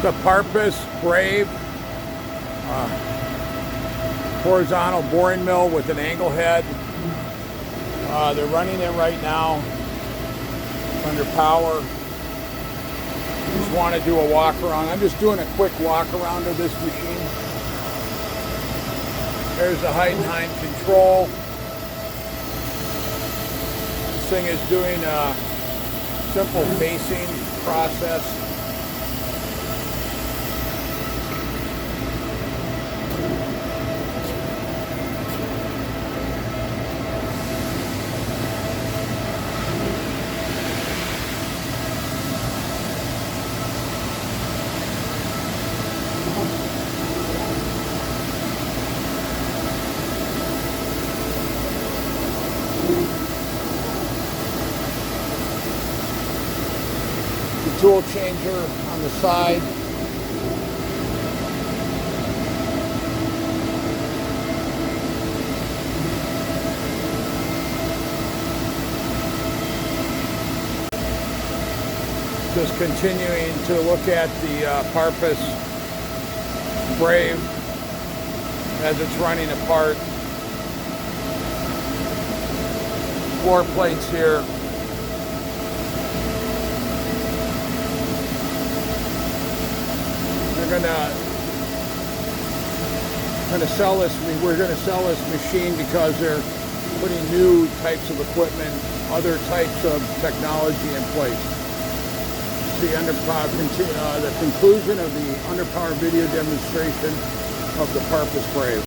The Parpas Brave horizontal boring mill with an angle head. They're running it right now under power. Just want to do a walk around. I'm just doing a quick walk around of this machine. There's the height and hind control. This thing is doing a simple facing process. The tool changer on the side. Just continuing to look at the Parpas Brave as it's running apart. Floor plates here. We're gonna sell this machine because they're putting new types of equipment, other types of technology in place. The conclusion of the underpower video demonstration of the Parpas Brave.